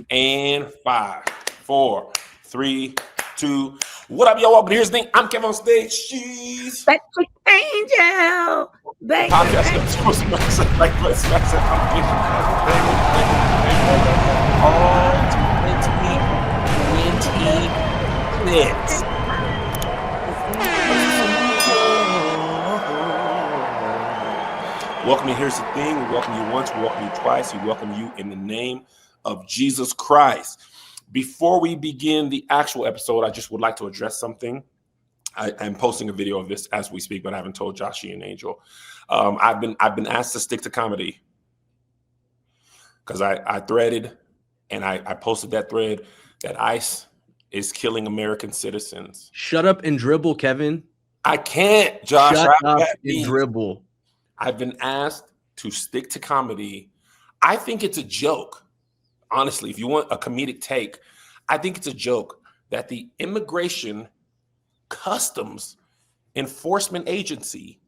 And 5, 4, 3, 2. What up, y'all? Welcome to Here's the Thing. I'm Kevin on stage. She's Patrick Angel. podcast episode like let's Welcome to Here's the Thing. We welcome you once, we welcome you twice, we welcome you in the name of Jesus Christ. Before we begin the actual episode, I just would like to address something. I'm posting a video of this as we speak, but I haven't told Joshie and Angel. I've been asked to stick to comedy because I threaded and I posted that thread that ICE is killing American citizens. Shut up and dribble, Kevin. I can't, Josh. Shut up and dribble. I've been asked to stick to comedy. I think it's a joke. Honestly, if you want a comedic take, I think it's a joke that the Immigration Customs Enforcement Agency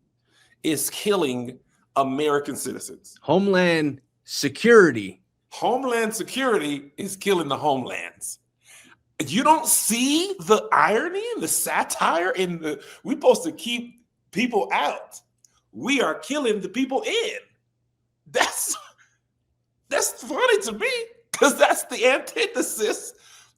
is killing American citizens. Homeland Security. Homeland Security is killing the homelands. You don't see the irony and the satire in the, we're supposed to keep people out. We are killing the people in. That's funny to me because that's the antithesis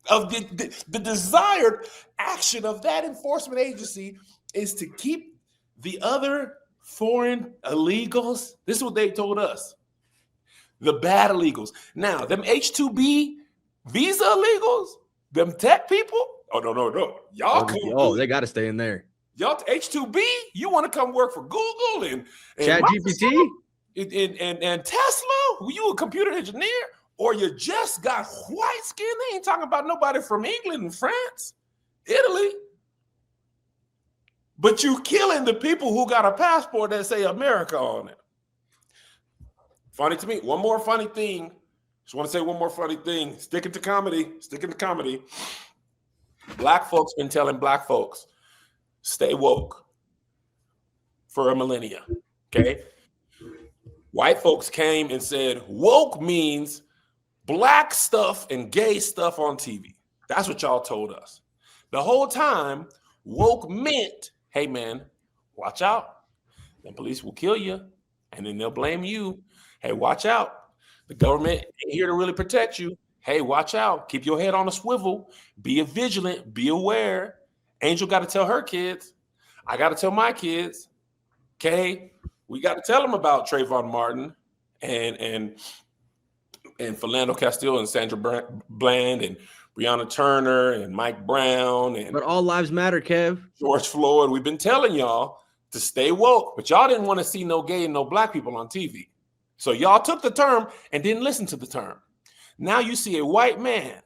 of the desired action of that enforcement agency is to keep the other foreign illegals. This is what they told us. The bad illegals. Now, them H-2B visa illegals, them tech people. Oh, no. Y'all they got to stay in there. Y'all H-2B, you want to come work for Google and ChatGPT and Tesla? Were you a computer engineer? Or you just got white skin? They ain't talking about nobody from England and France, Italy. But you killing the people who got a passport that say America on it. Funny to me. One more funny thing. Just want to say one more funny thing. Sticking to comedy. Black folks been telling black folks, stay woke for a millennia, okay? White folks came and said, woke means black stuff and gay stuff on TV. That's what y'all told us. The whole time, woke meant, hey, man, watch out. The police will kill you, and then they'll blame you. Hey, watch out. The government ain't here to really protect you. Hey, watch out. Keep your head on a swivel. Be vigilant. Be aware. Angel got to tell her kids. I got to tell my kids. Okay, we got to tell them about Trayvon Martin and Philando Castile and Sandra Bland and Breonna Turner and Mike Brown but all lives matter, Kev. George Floyd. We've been telling y'all to stay woke, but y'all didn't want to see no gay and no black people on TV. So y'all took the term and didn't listen to the term. Now you see a white man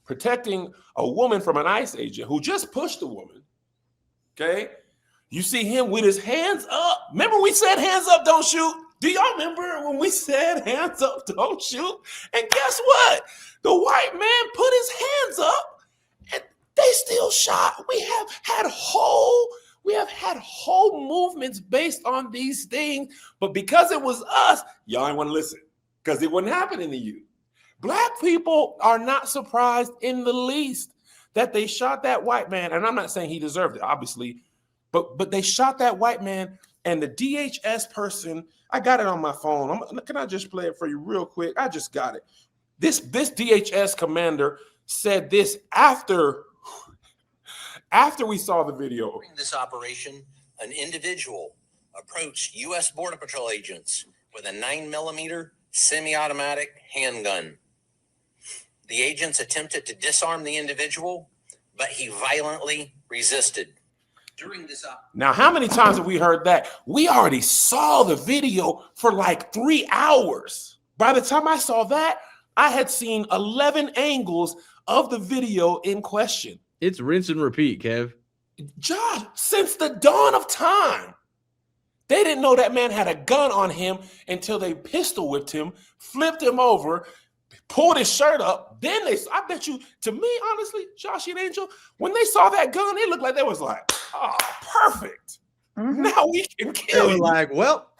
protecting a woman from an ICE agent who just pushed a woman. Okay? You see him with his hands up. Remember we said hands up, don't shoot? Do y'all remember when we said hands up, don't shoot? And guess what? The white man put his hands up and they still shot. We have had whole movements based on these things, but because it was us, y'all ain't want to listen because it wasn't happening to you. Black people are not surprised in the least that they shot that white man. And I'm not saying he deserved it, obviously, but they shot that white man and the DHS person, I got it on my phone. Can I just play it for you real quick? I just got it. This DHS commander said this after we saw the video. During this operation, an individual approached U.S. Border Patrol agents with a 9mm semi-automatic handgun. The agents attempted to disarm the individual, but he violently resisted. Now, how many times have we heard that? We already saw the video for like 3 hours. By the time I saw that, I had seen 11 angles of the video in question. It's rinse and repeat, Kev. Josh, since the dawn of time, they didn't know that man had a gun on him until they pistol whipped him, flipped him over, pulled his shirt up. Then I bet you, to me, honestly, Josh and Angel, when they saw that gun, it looked like they was like, oh, perfect. Mm-hmm. Now we can kill you. Like, well,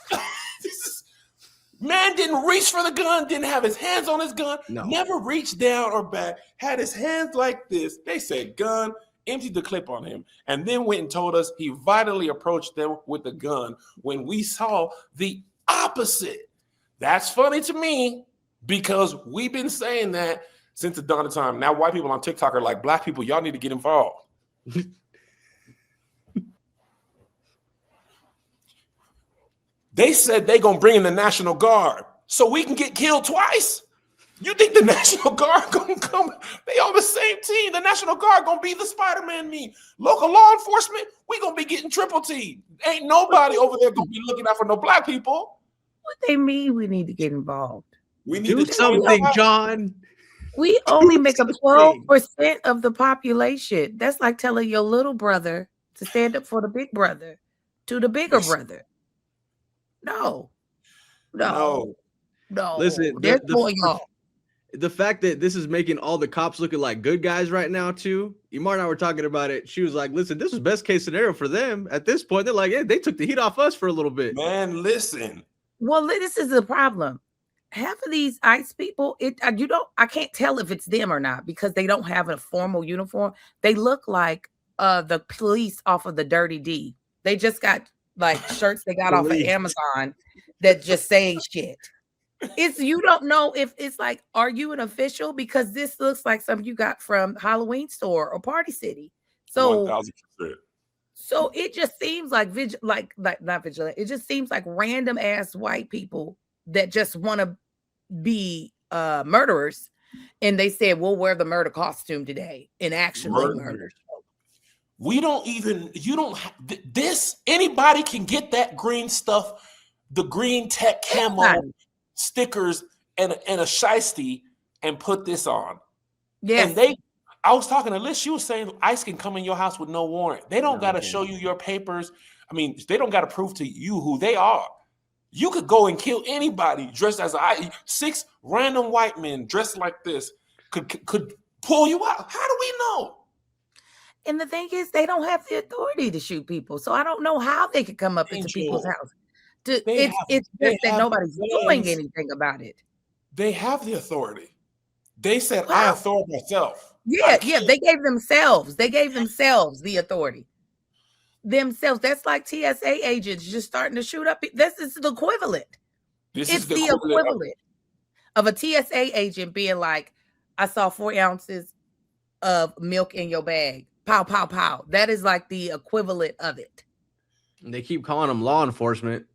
Man didn't reach for the gun, didn't have his hands on his gun, No. never reached down or back, had his hands like this. They said gun, emptied the clip on him, and then went and told us he vitally approached them with the gun when we saw the opposite. That's funny to me because we've been saying that since the dawn of time. Now white people on TikTok are like, black people, y'all need to get involved. They said they gonna bring in the National Guard so we can get killed twice. You think the National Guard gonna come? They on the same team. The National Guard gonna be the Spider-Man me. Local law enforcement, we gonna be getting triple T. Ain't nobody over there gonna be looking out for no black people. What they mean we need to get involved? We need Do to something, John. We only make up 12% of the population. That's like telling your little brother to stand up for the big brother to the bigger brother. No. Listen, the fact that this is making all the cops looking like good guys right now, too. Imar and I were talking about it. She was like, listen, this was best case scenario for them. At this point, they're like, hey, they took the heat off us for a little bit. Man, listen. Well, this is the problem. Half of these ICE people, I can't tell if it's them or not because they don't have a formal uniform. They look like the police off of the Dirty D. They just got like shirts they got off of Amazon that just say shit. You don't know if it's like, are you an official? Because this looks like something you got from Halloween store or Party City. So 1000%. So it just seems like not vigilant. It just seems like random ass white people that just want to be murderers, and they said we'll wear the murder costume today and actually murder. We don't even. You don't. This anybody can get that green stuff, the green tech camo stickers and a shiesty and put this on. Yes. And I was talking to Liz. She was saying ICE can come in your house with no warrant. They don't got to show you your papers. I mean, they don't got to prove to you who they are. You could go and kill anybody dressed as 6 random white men dressed like this could pull you out. How do we know? And the thing is, they don't have the authority to shoot people. So I don't know how they could come up into people's house. It's just that nobody's doing anything about it. They have the authority. They said, I author myself. Yeah. They gave themselves the authority. Themselves. That's like TSA agents just starting to shoot up. This is the equivalent. It's the equivalent of a TSA agent being like, I saw 4 ounces of milk in your bag. Pow, pow, pow. That is like the equivalent of it. And they keep calling them law enforcement,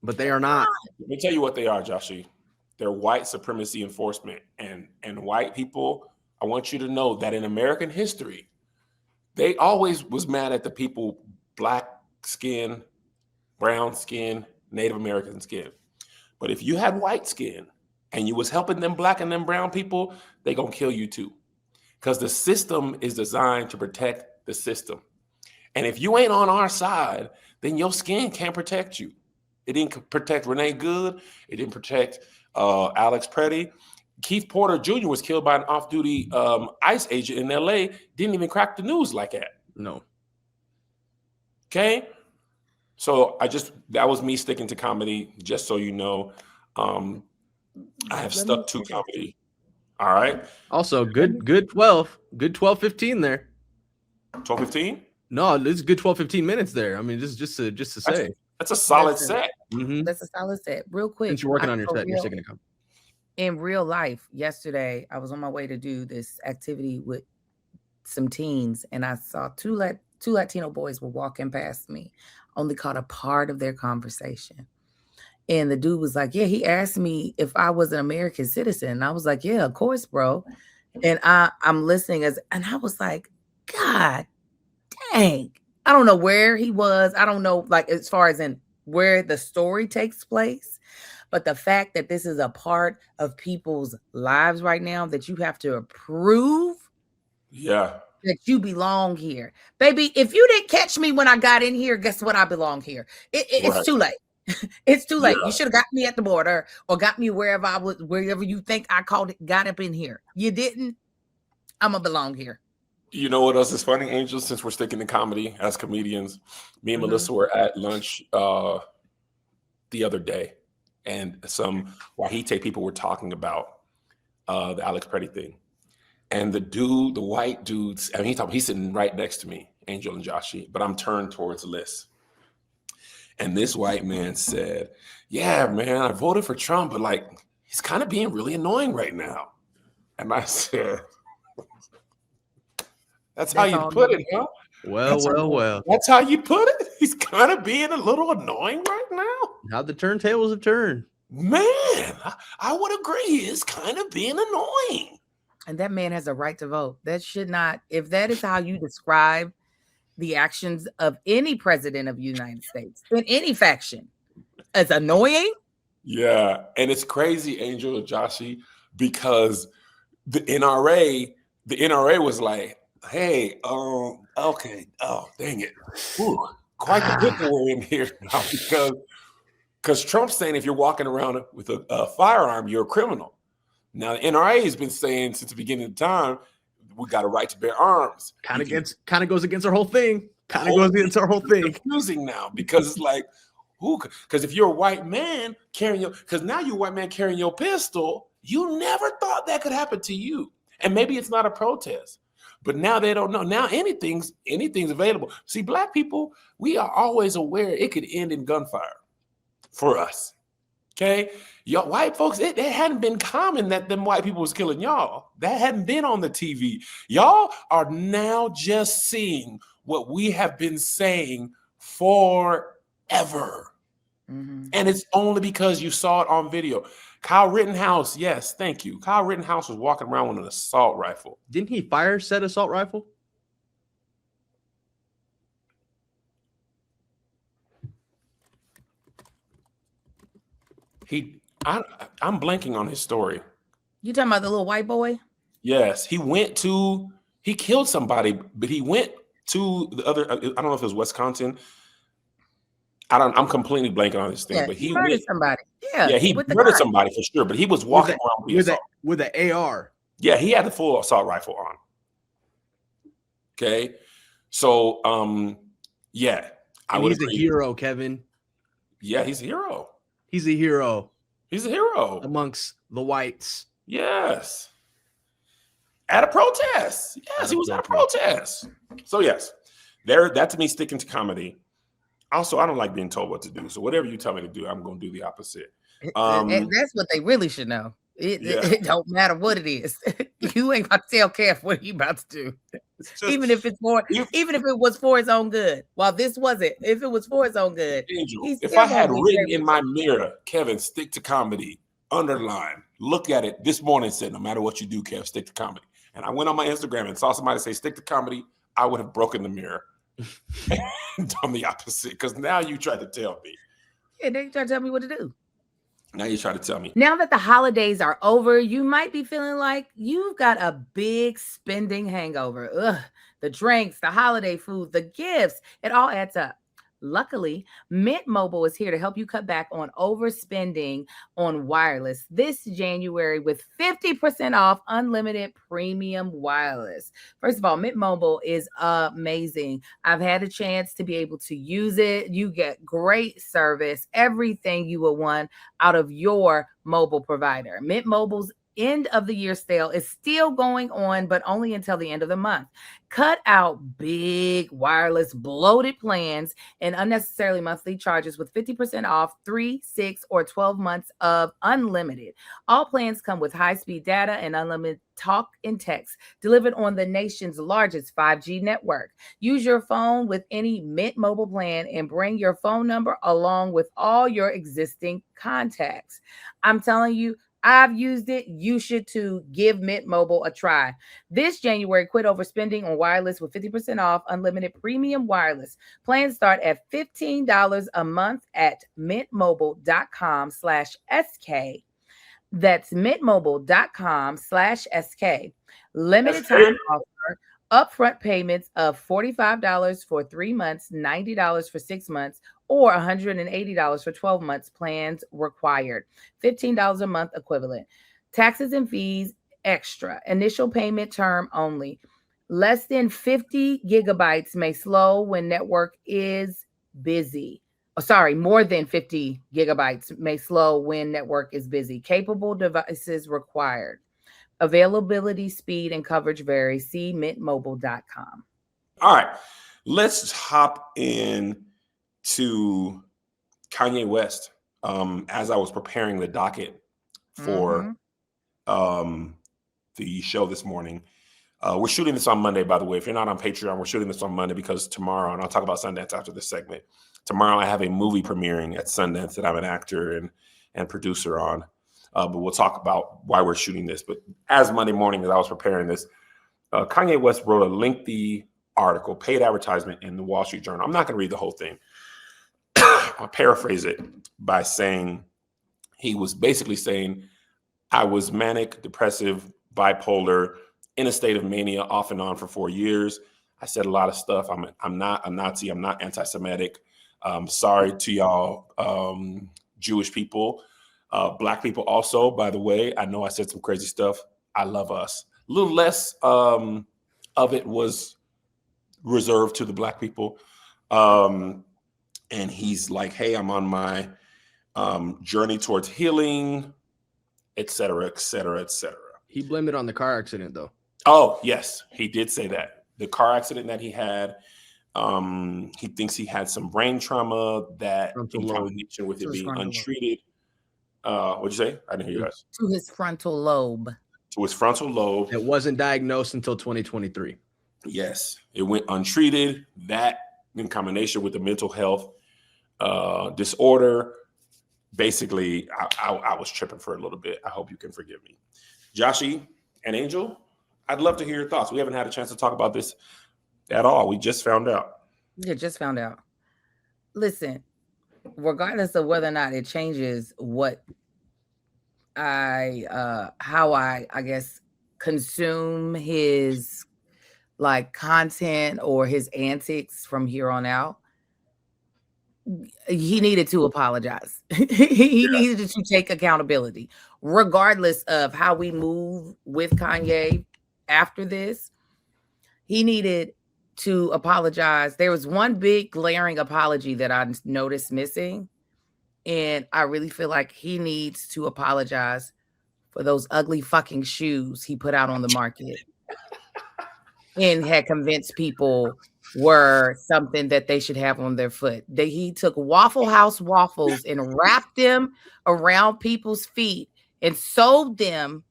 but they are not. Let me tell you what they are, Joshie. They're white supremacy enforcement. And white people, I want you to know that in American history, they always was mad at the people, black skin, brown skin, Native American skin. But if you had white skin and you was helping them black and them brown people, they gonna kill you too. Because the system is designed to protect the system. And if you ain't on our side, then your skin can't protect you. It didn't protect Renee Good. It didn't protect Alex Preddy. Keith Porter Jr. was killed by an off-duty ICE agent in LA. Didn't even crack the news like that. No. Okay? So that was me sticking to comedy, just so you know. I have stuck to comedy. All right. Also, good 12. Good 12-15 there. 12-15? No, this is good 12-15 minutes there. I mean, just to say. That's a solid set. Mm-hmm. That's a solid set. Real quick. Since you're working on your set, you're sticking to comedy. In real life, yesterday, I was on my way to do this activity with some teens, and I saw two Latino boys were walking past me. Only caught a part of their conversation. And the dude was like, yeah, he asked me if I was an American citizen. And I was like, yeah, of course, bro. And I'm listening and I was like, God dang. I don't know where he was. I don't know, like, as far as in where the story takes place. But the fact that this is a part of people's lives right now that you have to approve that you belong here. Baby, if you didn't catch me when I got in here, guess what? I belong here. It's too late. It's too late. Yeah. You should have got me at the border or got me wherever you think I got up in here. You didn't. I'm going to belong here. You know what else is funny, Angel? Since we're sticking to comedy as comedians, me and Melissa were at lunch the other day. and some Wahite people were talking about the Alex Petty thing. And the white dudes, I mean, he's sitting right next to me, Angel and Joshi, but I'm turned towards Liz. And this white man said, yeah, man, I voted for Trump, but like, he's kind of being really annoying right now. And I said, that's how you put it, huh? Well. That's how you put it? He's kind of being a little annoying right now? How the turntables have turned. Man, I would agree. It's kind of being annoying. And that man has a right to vote. That should not, if that is how you describe the actions of any president of the United States in any faction, as annoying. Yeah. And it's crazy, Angel and Joshi, because the NRA was like, hey, okay, oh, dang it. Ooh, quite the pickle we're in here now, because Trump's saying if you're walking around with a firearm, you're a criminal. Now, the NRA has been saying since the beginning of time, we got a right to bear arms. Kind of goes against our whole thing. Confusing now, because it's like, who? Because if you're a white man because now you're a white man carrying your pistol, you never thought that could happen to you. And maybe it's not a protest, but now they don't know. Now anything's available. See, Black people, we are always aware it could end in gunfire for us. Okay, y'all white folks, it hadn't been common that them white people was killing y'all. That hadn't been on the TV. Y'all are now just seeing what we have been saying forever. Mm-hmm. And it's only because you saw it on video. Kyle Rittenhouse, yes, thank you. Kyle Rittenhouse was walking around with an assault rifle. Didn't he fire said assault rifle? I'm blanking on his story. You talking about the little white boy? Yes, he killed somebody, but he went to the other. I don't know if it was Wisconsin. I'm completely blanking on this thing, but he murdered somebody. Yeah, he murdered somebody for sure. But he was walking around with an AR. Yeah, he had the full assault rifle on. Okay, so yeah, he's a hero, Kevin. Yeah, he's a hero. He's a hero. He's a hero amongst the whites. Yes. At a protest. Yes, he was at a protest. So yes, that to me sticking to comedy. Also, I don't like being told what to do. So whatever you tell me to do, I'm going to do the opposite. That's what they really should know. It don't matter what it is. You ain't about to tell Kev what he about to do. Even if it was for his own good. While this wasn't, if it was for his own good. Angel, if I had written in my mirror, Kevin, stick to comedy, underline, look at it this morning and said, no matter what you do, Kev, stick to comedy. And I went on my Instagram and saw somebody say stick to comedy, I would have broken the mirror and done the opposite. Because now you try to tell me. Yeah, they try to tell me what to do. Now you try to tell me. Now that the holidays are over, you might be feeling like you've got a big spending hangover. Ugh, the drinks, the holiday food, the gifts, it all adds up. Luckily, Mint Mobile is here to help you cut back on overspending on wireless this January with 50% off unlimited premium wireless. First of all, Mint Mobile is amazing. I've had a chance to be able to use it. You get great service, everything you would want out of your mobile provider. Mint Mobile's end of the year sale is still going on, but only until the end of the month. Cut out big wireless bloated plans and unnecessarily monthly charges with 50% off 3, 6, or 12 months of unlimited. All plans come with high-speed data and unlimited talk and text delivered on the nation's largest 5G network. Use your phone with any Mint Mobile plan and bring your phone number along with all your existing contacts. I'm telling you, I've used it. You should too. Give Mint Mobile a try. This January, quit overspending on wireless with 50% off unlimited premium wireless. Plans start at $15 a month at mintmobile.com/SK. That's mintmobile.com/SK. Limited time offer. Upfront payments of $45 for 3 months, $90 for 6 months, or $180 for 12 months. Plans required. $15 a month equivalent. Taxes and fees extra. Initial payment term only. Less than 50 gigabytes may slow when network is busy. more than 50 gigabytes may slow when network is busy. Capable devices required. Availability, speed, and coverage vary. See mintmobile.com. All right, let's hop in to Kanye West. As I was preparing the docket for the show this morning, we're shooting this on Monday, by the way. If you're not on Patreon, we're shooting this on Monday because tomorrow, and I'll talk about Sundance after this segment. Tomorrow, I have a movie premiering at Sundance that I'm an actor and producer on. But we'll talk about why we're shooting this. But as Monday morning, as I was preparing this, Kanye West wrote a lengthy article, paid advertisement in the Wall Street Journal. I'm not going to read the whole thing. I'll paraphrase it by saying he was basically saying, I was manic, depressive, bipolar, in a state of mania off and on for 4 years. I said a lot of stuff. I'm not a Nazi. I'm not anti-Semitic. Sorry to y'all, Jewish people, Black people also, by the way. I know I said some crazy stuff. I love us. A little less of it was reserved to the Black people. And he's like, hey, I'm on my journey towards healing, et cetera, et cetera, et cetera. He blamed it on the car accident, though. Oh, yes, he did say that. The car accident that he had, he thinks he had some brain trauma that in combination with it being untreated. What'd you say? I didn't hear you guys. To his frontal lobe. To his frontal lobe. It wasn't diagnosed until 2023. Yes, it went untreated. That in combination with the mental health disorder. Basically, I was tripping for a little bit. I hope you can forgive me. Joshie and Angel, I'd love to hear your thoughts. We haven't had a chance to talk about this at all. We just found out. Yeah, just found out. Listen, regardless of whether or not it changes what how I guess consume his like content or his antics from here on out, he needed to apologize. He needed to take accountability, regardless of how we move with Kanye after this. He needed to apologize. There was one big glaring apology that I noticed missing, and I really feel like he needs to apologize for those ugly fucking shoes he put out on the market and had convinced people were something that they should have on their foot. He took Waffle House waffles and wrapped them around people's feet and sold them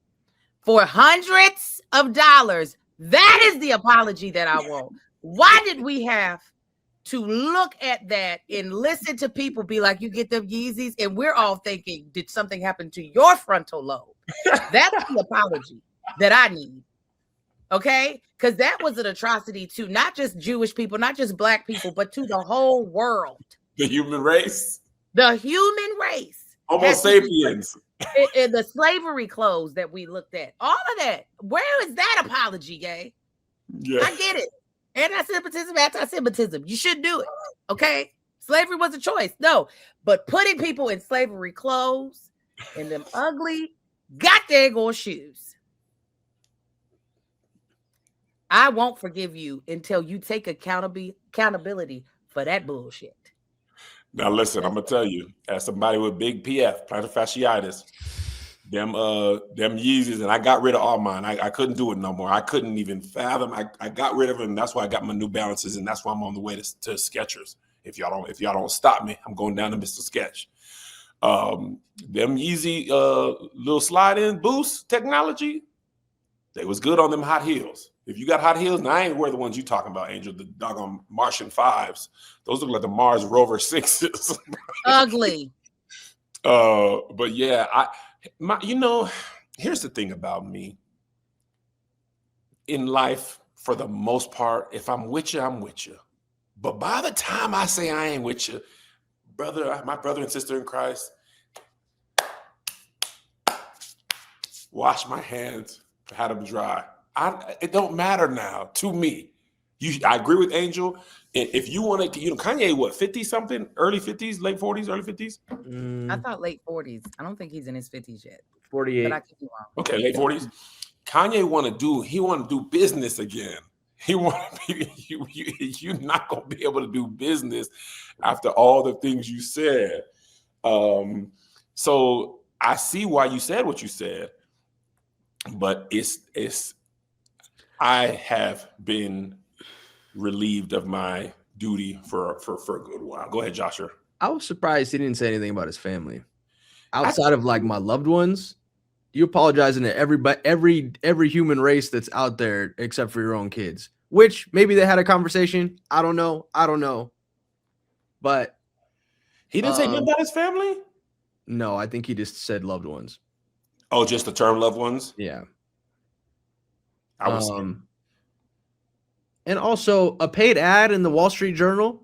for hundreds of dollars. That is the apology that I want. Why did we have to look at that and listen to people be like, you get them Yeezys? And we're all thinking, did something happen to your frontal lobe? That's the apology that I need. Okay? Because that was an atrocity to not just Jewish people, not just Black people, but to the whole world. The human race. The human race. Homo sapiens. And the slavery clothes that we looked at. All of that. Where is that apology, gay? Yeah. I get it. Anti-Semitism, anti-Semitism. You should do it. Okay? Slavery was a choice. No. But putting people in slavery clothes and them ugly, goddamn shoes. I won't forgive you until you take accountability for that bullshit. Now, listen, I'm going to tell you, as somebody with big PF, plantar fasciitis, them Yeezys, and I got rid of all mine. I couldn't do it no more. I couldn't even fathom. I got rid of them. That's why I got my New Balances, and that's why I'm on the way to Skechers. If y'all don't stop me, I'm going down to Mr. Sketch. Them Yeezy little slide-in boost technology, they was good on them hot heels. If you got hot heels, now I ain't wear the ones you talking about, Angel, the doggone Martian 5s. Those look like the Mars Rover 6s. Ugly. But yeah, here's the thing about me. In life, for the most part, if I'm with you, I'm with you. But by the time I say I ain't with you, my brother and sister in Christ, wash my hands, had them dry. It don't matter now to me. I agree with Angel. If you want to, Kanye, what, 50 something, early 50s, late 40s, early 50s? I thought late 40s. I don't think he's in his 50s yet. 48. But I could be wrong. Okay, late 40s. Kanye want to do business again. He wanted you're not gonna be able to do business after all the things you said. So I see why you said what you said, but it's I have been relieved of my duty for a good while. Go ahead, Joshua. I was surprised he didn't say anything about his family. Outside of like my loved ones, you apologizing to every human race that's out there except for your own kids. Which maybe they had a conversation. I don't know. But He didn't say nothing about his family? No, I think he just said loved ones. Oh, just the term loved ones? Yeah. I was and also a paid ad in the Wall Street Journal.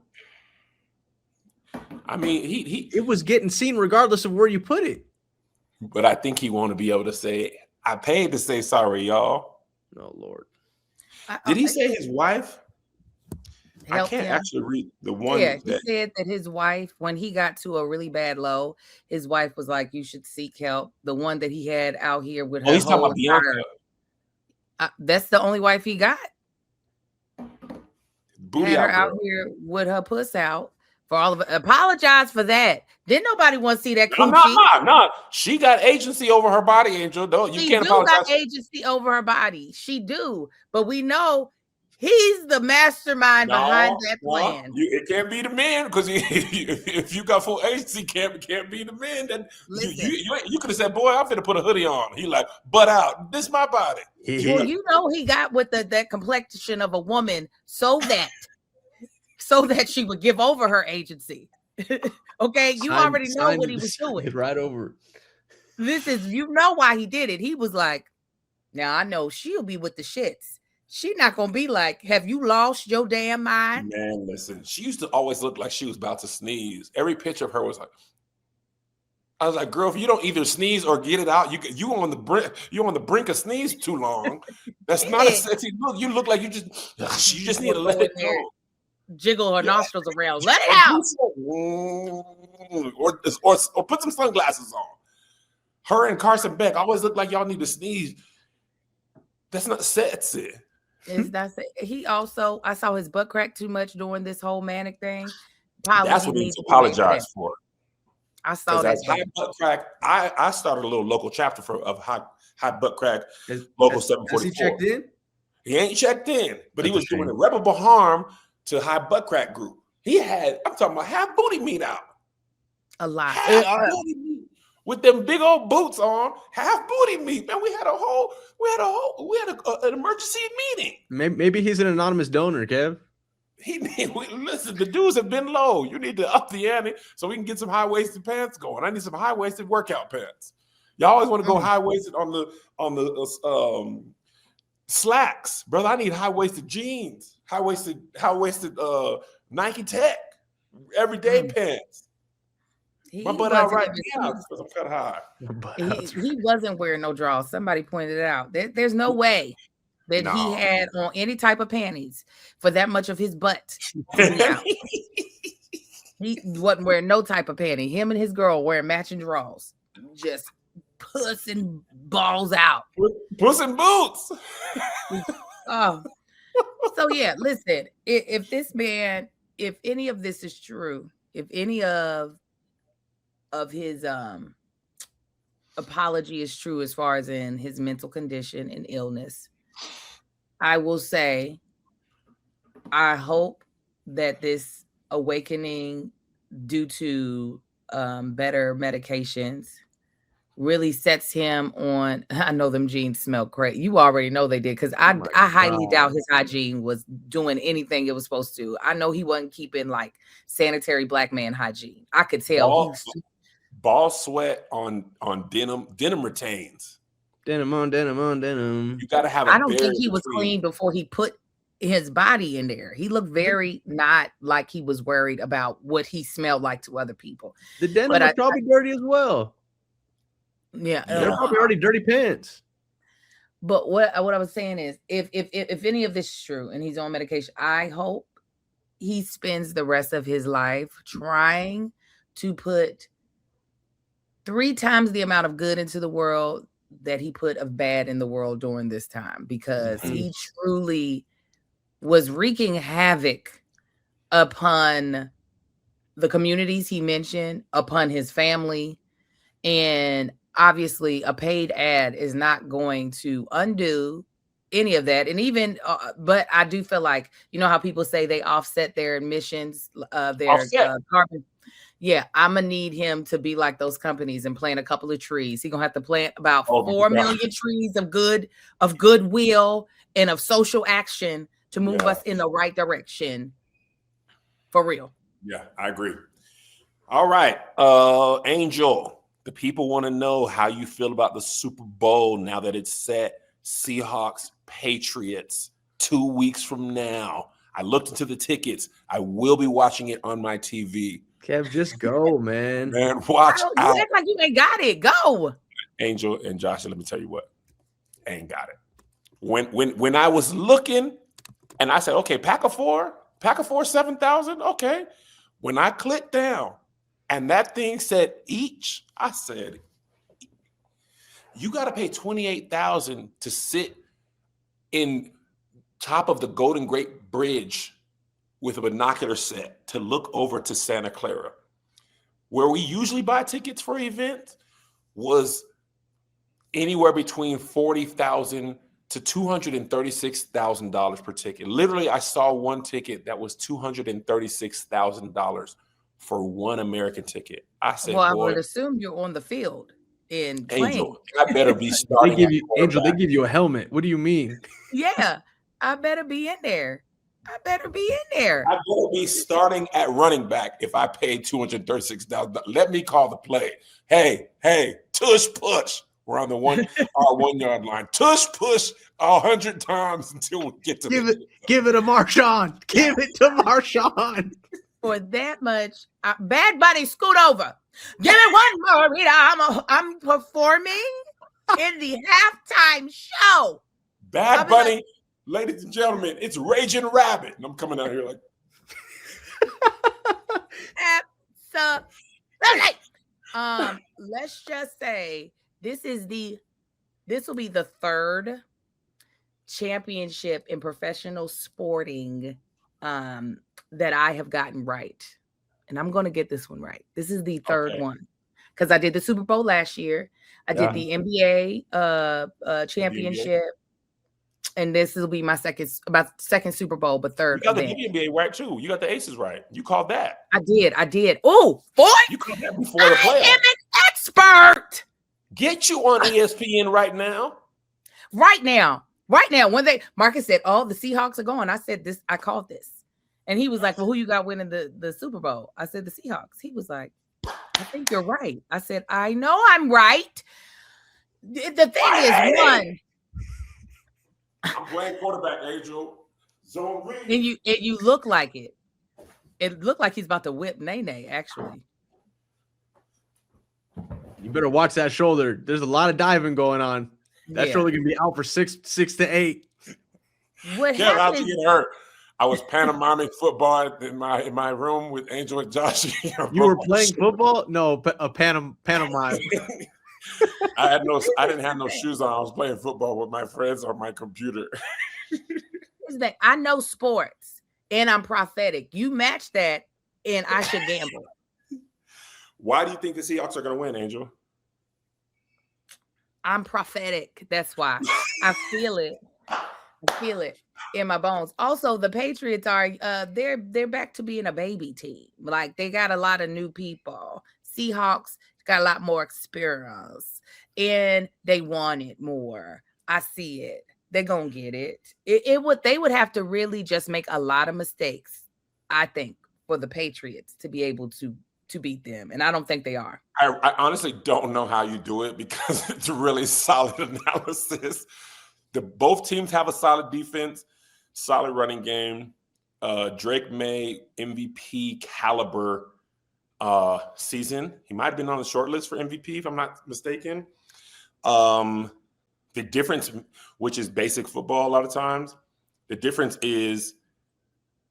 I mean, it was getting seen regardless of where you put it. But I think he want to be able to say, I paid to say sorry, y'all. Oh, Lord. Did he say his wife? I can't actually read the one. Yeah, he said that his wife, when he got to a really bad low, his wife was like, you should seek help. The one that he had out here with her. Oh, he's talking about Bianca. That's the only wife he got. Booty had her out out here with her puss out. For all of it. Apologize for that. Didn't nobody want to see that coochie? No. She got agency over her body, Angel. You can't apologize. Got agency over her body. She do. But we know he's the mastermind behind that plan. It can't be the men, because if you got full agency, can't be the men. Then you could have said, boy, I'm finna put a hoodie on. He like, butt out. This is my body. Well, you know he got with that complexion of a woman so that she would give over her agency. Okay, you already know what he was doing. Right over. This is, you know why he did it. He was like, now I know she'll be with the shits. She not gonna be like, have you lost your damn mind? Man, listen, she used to always look like she was about to sneeze. Every picture of her was like, I was like, girl, if you don't either sneeze or get it out, you on the brink of sneeze too long. That's not a sexy look. You look like you just need to let it go. Jiggle her nostrils around. Let it out. Or put some sunglasses on. Her and Carson Beck always look like y'all need to sneeze. That's not sexy. He also, I saw his butt crack too much during this whole manic thing. That's what he needs to apologize for. I saw that. High butt crack. I started a little local chapter of high butt crack. Local 744. Has he checked in? He ain't checked in, but he was doing irreparable harm to high butt crack group. I'm talking about half booty meat out. A lot. Half booty meat. With them big old boots on, half booty meat. Man, we had an emergency meeting. Maybe he's an anonymous donor, Kev. Listen, the dudes have been low. You need to up the ante so we can get some high-waisted pants going. I need some high-waisted workout pants. Y'all always want to go high-waisted on the slacks, brother. I need high-waisted jeans, high-waisted Nike Tech, everyday pants. My butt out right now because I'm cut high. He wasn't wearing no drawers. Somebody pointed it out. There's no way that he had on any type of panties for that much of his butt. He wasn't wearing no type of panty. Him and his girl wearing matching drawers. Just puss and balls out. Puss and boots. Oh. So yeah, listen, if this man, if any of this is true, if any of his apology is true as far as in his mental condition and illness, I will say I hope that this awakening due to better medications really sets him on. I know them jeans smell great. You already know they did, because I highly doubt his hygiene was doing anything it was supposed to. I know he wasn't keeping like sanitary black man hygiene. I could tell. Ball sweat on denim retains. Denim on denim. You gotta have. I don't think he was clean before he put his body in there. He looked very not like he was worried about what he smelled like to other people. The denim was probably dirty as well. Yeah, they're probably already dirty pants. But what I was saying is, if any of this is true and he's on medication, I hope he spends the rest of his life trying to put 3 times the amount of good into the world that he put of bad in the world during this time, because he truly was wreaking havoc upon the communities he mentioned, upon his family. And obviously, a paid ad is not going to undo any of that. And even, but I do feel like, you know how people say they offset their emissions, their carbon. Yeah, I'm gonna need him to be like those companies and plant a couple of trees. He's gonna have to plant about 4 million trees of goodwill and of social action to move us in the right direction. For real. Yeah, I agree. All right, Angel, the people want to know how you feel about the Super Bowl now that it's set. Seahawks, Patriots, 2 weeks from now. I looked into the tickets. I will be watching it on my TV. Kev, just go, man. Man, watch out. You act like you ain't got it. Go. Angel and Josh, let me tell you what. I ain't got it. When I was looking and I said, okay, pack of four, 7,000. Okay. When I clicked down and that thing said each, I said, you got to pay $28,000 to sit in top of the Golden Gate Bridge with a binocular set to look over to Santa Clara. Where we usually buy tickets for events was anywhere between $40,000 to $236,000 per ticket. Literally, I saw one ticket that was $236,000 for one American ticket. I said, well, I would assume you're on the field in Angel, I better be starting. They give you a helmet. What do you mean? Yeah, I better be in there. I better be starting at running back if I paid $236,000. Let me call the play. Hey, tush push. We're on the 1 yard line. Tush push 100 times until we get to give it to Marshawn. Give it to Marshawn. For that much, Bad Bunny, scoot over. Give me one more. I'm performing in the halftime show. Bad Bunny. Ladies and gentlemen, it's Raging Rabbit. And I'm coming out here like. Let's just say this will be the third championship in professional sporting that I have gotten right. And I'm going to get this one right. This is the third one because I did the Super Bowl last year. I did the NBA championship. And this will be my second Super Bowl, but third. You got the NBA right too. You got the Aces right. You called that. I did. Oh, boy. You called that before the playoffs. I am an expert. Get you on ESPN right now. Right now. When Marcus said, "Oh, the Seahawks are going," I said this. I called this, and he was like, "Well, who you got winning the Super Bowl?" I said the Seahawks. He was like, "I think you're right." I said, "I know I'm right." The thing is, one. I'm playing quarterback, Angel. Zone read. And you look like it. It looked like he's about to whip Nene, actually. You better watch that shoulder. There's a lot of diving going on. That shoulder can be out for 6 to 8. What happened? Get hurt. I was pantomiming football in my room with Angel and Josh. You were playing football? No, a pantomime. I didn't have no shoes on. I was playing football with my friends on my computer. I know sports and I'm prophetic. You match that and I should gamble. Why do you think the Seahawks are going to win, Angel? I'm prophetic. That's why. I feel it. In my bones. Also, the Patriots are they're back to being a baby team. Like they got a lot of new people. Seahawks got a lot more experience and they want it more. I see it. They're gonna get it. They would have to really just make a lot of mistakes, I think, for the Patriots to be able to beat them. And I don't think they are. I honestly don't know how you do it because it's a really solid analysis. Both teams have a solid defense, solid running game. Drake May, MVP caliber season. He might have been on the short list for MVP, if I'm not mistaken. The difference, which is basic football a lot of times, the difference is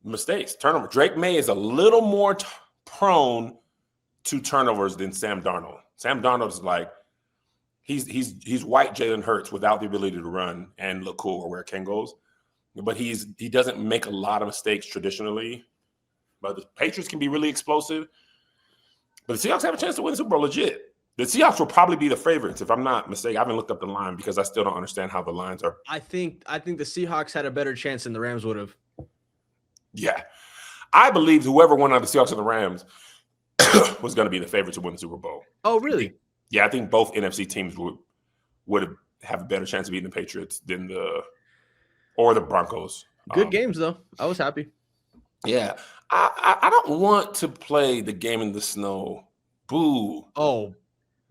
mistakes, turnover. Drake May is a little more prone to turnovers than Sam Darnold. Sam Darnold's like, he's white Jalen Hurts without the ability to run and look cool or wear Kangos. but he doesn't make a lot of mistakes traditionally. But the Patriots can be really explosive. But the Seahawks have a chance to win the Super Bowl legit. The Seahawks will probably be the favorites, if I'm not mistaken. I haven't looked up the line because I still don't understand how the lines are. I think the Seahawks had a better chance than the Rams would have. Yeah. I believe whoever won out of the Seahawks and the Rams was going to be the favorite to win the Super Bowl. Oh, really? Yeah, I think both NFC teams would have a better chance of beating the Patriots than the Broncos. Good games, though. I was happy. Yeah. I don't want to play the game in the snow. Boo. Oh,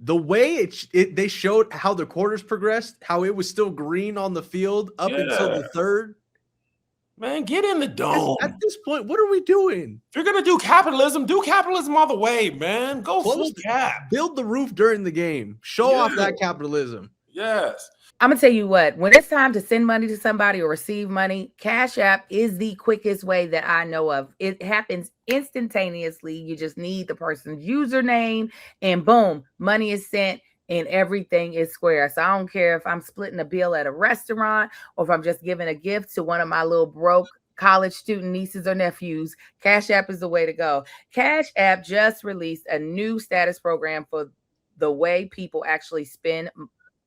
the way they showed how the quarters progressed, how it was still green on the field up until the third. Man, get in the dome. At this point, what are we doing? If you're going to do capitalism all the way, man. Go full cap. Build the roof during the game. Show off that capitalism. Yes. I'm going to tell you what, when it's time to send money to somebody or receive money, Cash App is the quickest way that I know of. It happens instantaneously. You just need the person's username and boom, money is sent and everything is square. So I don't care if I'm splitting a bill at a restaurant or if I'm just giving a gift to one of my little broke college student nieces or nephews. Cash App is the way to go. Cash App just released a new status program for the way people actually spend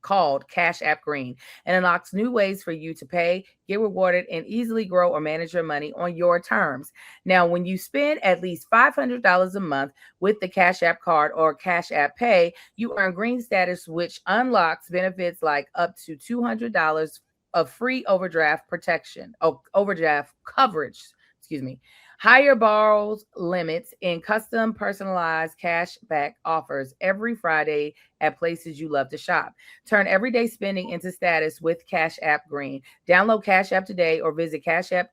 called Cash App Green, and unlocks new ways for you to pay, get rewarded, and easily grow or manage your money on your terms. Now, when you spend at least $500 a month with the Cash App card or Cash App Pay, you earn green status, which unlocks benefits like up to $200 of free overdraft coverage, higher borrows limits, and custom personalized cash back offers every Friday at places you love to shop. Turn everyday spending into status with Cash App Green. Download Cash App today or visit cash.app/new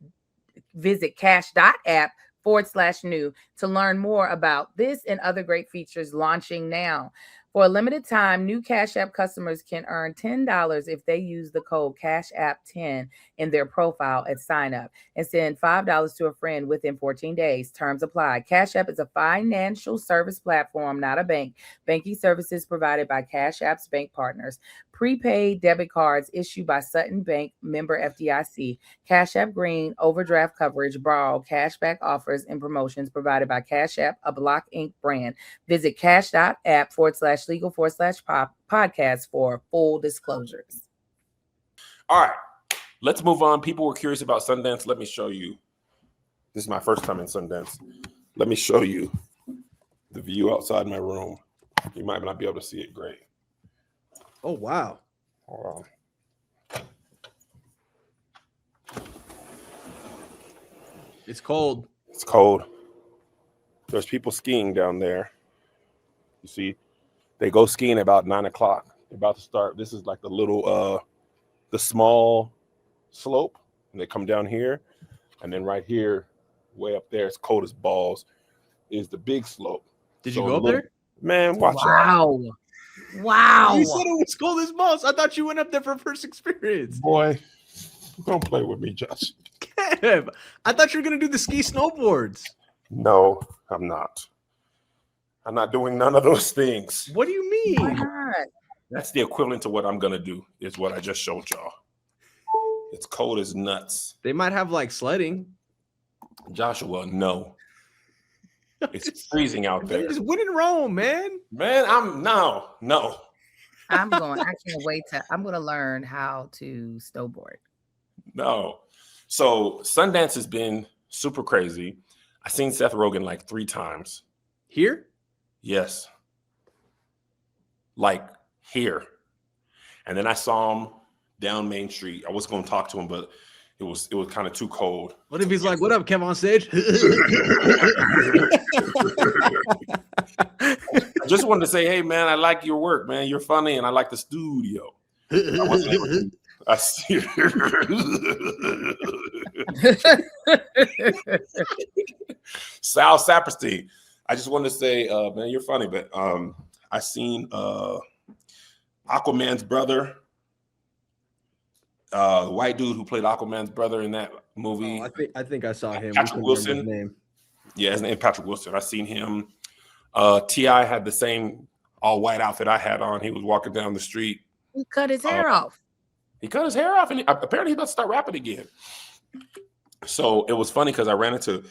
to learn more about this and other great features launching now. For a limited time, new Cash App customers can earn $10 if they use the code CashApp10 in their profile at sign up and send $5 to a friend within 14 days. Terms apply. Cash App is a financial service platform, not a bank. Banking services provided by Cash App's bank partners. Prepaid debit cards issued by Sutton Bank, member FDIC. Cash App Green, overdraft coverage, borrow, cashback offers, and promotions provided by Cash App, a Block Inc. brand. Visit cash.app/legal/podcast for full disclosures. All right, let's move on. People were curious about Sundance. Let me show you. This is my first time in Sundance. Let me show you the view outside my room. You might not be able to see it great. Oh, wow. Hold on. It's cold. It's cold. There's people skiing down there. You see, they go skiing about 9 o'clock. They're about to start. This is like the little, the small slope. And they come down here. And then right here, way up there, it's cold as balls, is the big slope. Did you go up there? Man, watch out. Wow. You said it was cold as balls. I thought you went up there for first experience. Boy, don't play with me, Josh. Kev, I thought you were going to do the ski snowboards. No, I'm not. I'm not doing none of those things. What do you mean? Why not? That's the equivalent to what I'm going to do, is what I just showed y'all. It's cold as nuts. They might have like sledding. Joshua, no. It's freezing out there. Just win in Rome, man. Man, no. I can't wait I'm going to learn how to snowboard. No. So Sundance has been super crazy. I've seen Seth Rogen like 3 times. Here? Yes. Like here. And then I saw him down Main Street. I was going to talk to him, but it was kind of too cold. What if he's like, "What up, Kev on stage?" I just wanted to say, hey, man, I like your work, man. You're funny, and I like the studio. I see. Sal Saperstein. I just wanted to say, man, you're funny, but I seen Aquaman's brother. The white dude who played Aquaman's brother in that movie. Oh, I think I saw him. Patrick Wilson. His name. Yeah, his name Patrick Wilson. I seen him. T.I. had the same all white outfit I had on. He was walking down the street. He cut his hair off. He cut his hair off, and apparently he's about to start rapping again. So it was funny because I ran into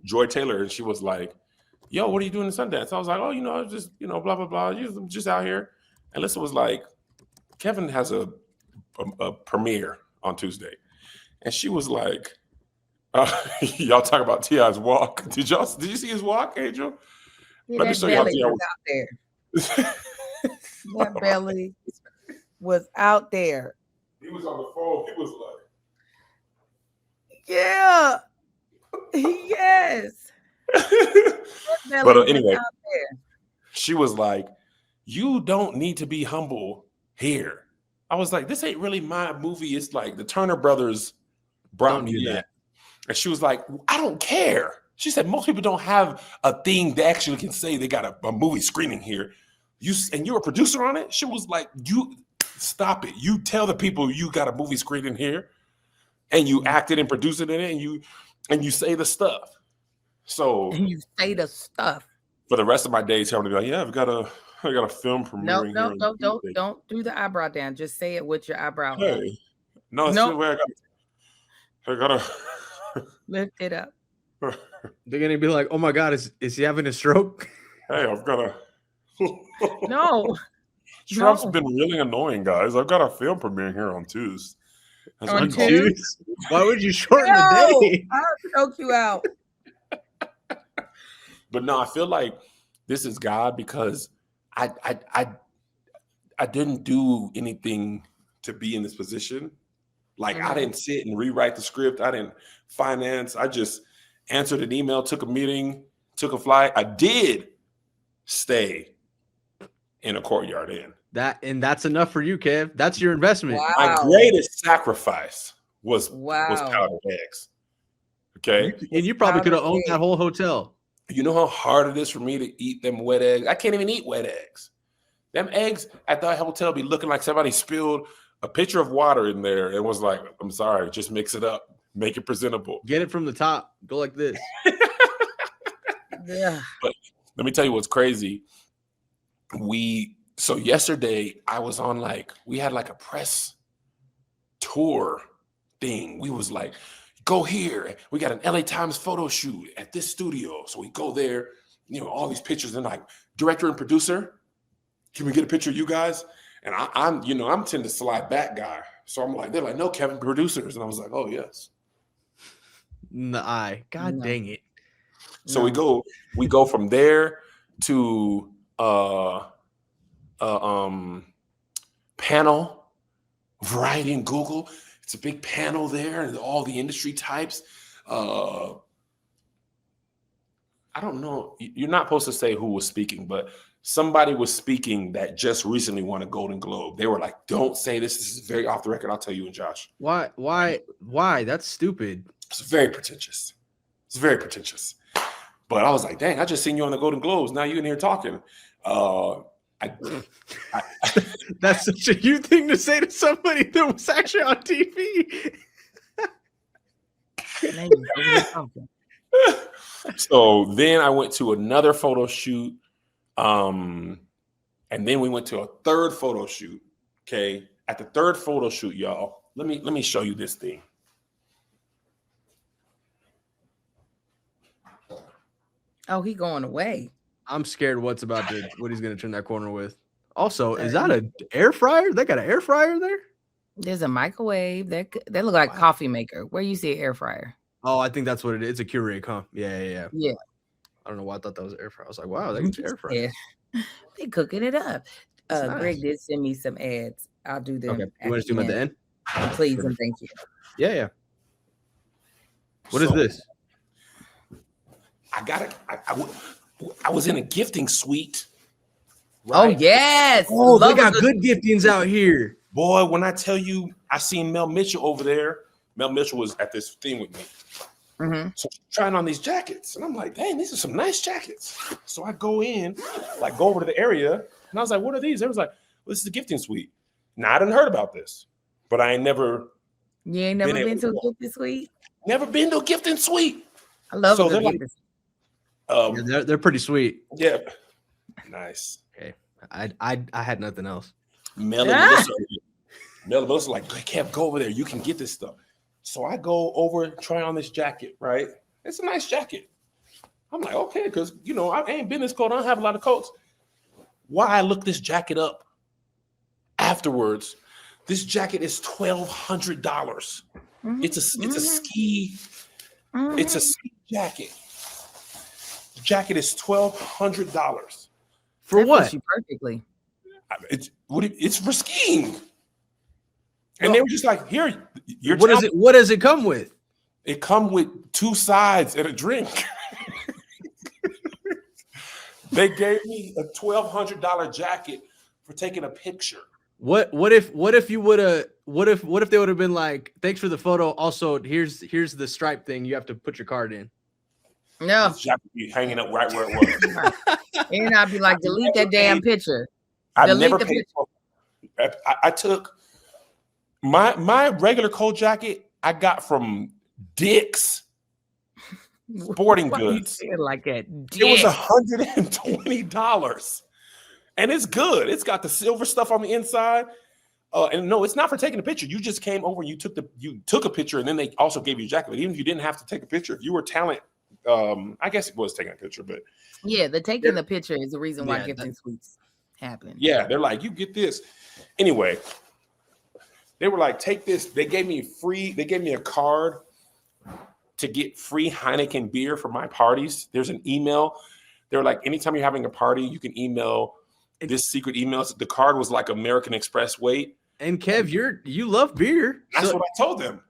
Joy Taylor, and she was like, "Yo, what are you doing in Sundance?" I was like, "Oh, just blah blah blah, just out here." And Lisa was like, "Kevin has a premiere on Tuesday," and she was like, "Y'all talk about T.I.'s walk? Did you see his walk, Angel? Yeah, Let me that show you how belly T.I. was out there. That belly was out there. He was on the phone. He was like, Yeah. Yes. But anyway, out there. she was like, "You don't need to be humble here." I was like, "This ain't really my movie. It's like the Turner Brothers brought Don't me do in." that. And she was like, "I don't care." She said, "Most people don't have a thing they actually can say they got a movie screening here. And you're a producer on it?" She was like, "You stop it. You tell the people you got a movie screening here, and you acted and produced it in it, and you say the stuff." So And you say the stuff. for the rest of my days, I'm gonna be like, "Yeah, I got a film premiere No, here." don't do the eyebrow down. Just say it with your eyebrow up. Hey, no, it's the way I gotta lift it up. They're gonna be like, "Oh my God, is he having a stroke?" Hey, I've got a No. Trump's been really annoying, guys. I've got a film premiere here on Tuesday. On Tuesday? Why would you shorten the day? I'll choke you out. But no, I feel like this is God because I didn't do anything to be in this position. Like I didn't sit and rewrite the script. I didn't finance. I just answered an email, took a meeting, took a flight. I did stay in a Courtyard Inn. That's enough for you, Kev. That's your investment. Wow. My greatest sacrifice was powdered eggs. Okay. And you probably could have owned that whole hotel. You know how hard it is for me to eat them wet eggs? I can't even eat wet eggs. Them eggs at the hotel be looking like somebody spilled a pitcher of water in there and was like, "I'm sorry, just mix it up, make it presentable. Get it from the top. Go like this." Yeah. But let me tell you what's crazy. So yesterday I was on we had a press tour thing. We was like, go here. We got an LA Times photo shoot at this studio. So we go there, all these pictures, and like, director and producer, can we get a picture of you guys? And I'm tend to slide back guy. So I'm like, they're like, no, Kevin, producers. And I was like, oh yes. God dang it. So we go from there to panel, Variety and Google. It's a big panel there and all the industry types. I don't know. You're not supposed to say who was speaking, but somebody was speaking that just recently won a Golden Globe. They were like, don't say this. This is very off the record. I'll tell you and Josh. Why? That's stupid. It's very pretentious. But I was like, dang, I just seen you on the Golden Globes. Now you're in here talking. That's such a you thing to say to somebody that was actually on TV. So then I went to another photo shoot. And then we went to a third photo shoot. Okay. At the third photo shoot, y'all, let me show you this thing. Oh, he going away. I'm scared what he's gonna turn that corner with. Also, is that an air fryer? They got an air fryer there? There's a microwave. That look like a coffee maker. Where you see an air fryer? Oh, I think that's what it is. It's a Keurig, huh? Yeah. Yeah. I don't know why I thought that was an air fryer. I was like, wow, they get air fryer. Yeah. They cooking it up. Nice. Greg did send me some ads. I'll do them. Okay. You want to do them at the end? Please and thank you. Yeah. What is this? I was in a gifting suite. Right? Oh, yes. Oh, they got good giftings out here. Boy, when I tell you, I seen Mel Mitchell over there. Mel Mitchell was at this thing with me. Mm-hmm. So trying on these jackets. And I'm like, dang, these are some nice jackets. So I go in, go over to the area. And I was like, what are these? They was like, well, this is a gifting suite. Now, I didn't heard about this, but I ain't never. You ain't never been to a gifting suite? Never been to a gifting suite. I love a gifting suite. Yeah, they're pretty sweet. Yeah. Nice. Okay. I had nothing else. Mel Melissa's like, Kev, go over there. You can get this stuff. So I go over, try on this jacket, right? It's a nice jacket. I'm like, okay, because, I ain't been this cold. I don't have a lot of coats. Why I look this jacket up afterwards, this jacket is $1,200. Mm-hmm. It's a ski jacket. The jacket is $1,200. For that what? fits you perfectly. It's for skiing. And they were just like, here, what does it come with? It come with 2 sides and a drink. They gave me a $1,200 jacket for taking a picture. What if they would have been like, thanks for the photo. Also, here's the stripe thing. You have to put your card in. No. This jacket be hanging up right where it was. And I'd be like, delete that damn picture. I never paid for it. I took my regular coat jacket I got from Dick's Sporting Goods. Like that. It was $120. And it's good. It's got the silver stuff on the inside. And no, it's not for taking a picture. You just came over and you took a picture, and then they also gave you a jacket. But even if you didn't have to take a picture, if you were talent, I guess it was taking a picture, but yeah, the taking the picture is the reason why gifting suites happen. Yeah, they're like, you get this. Anyway, they were like, take this. They gave me a card to get free Heineken beer for my parties. There's an email. They were like, anytime you're having a party, you can email this secret email. The card was like American Express weight. And Kev, you love beer. That's what I told them.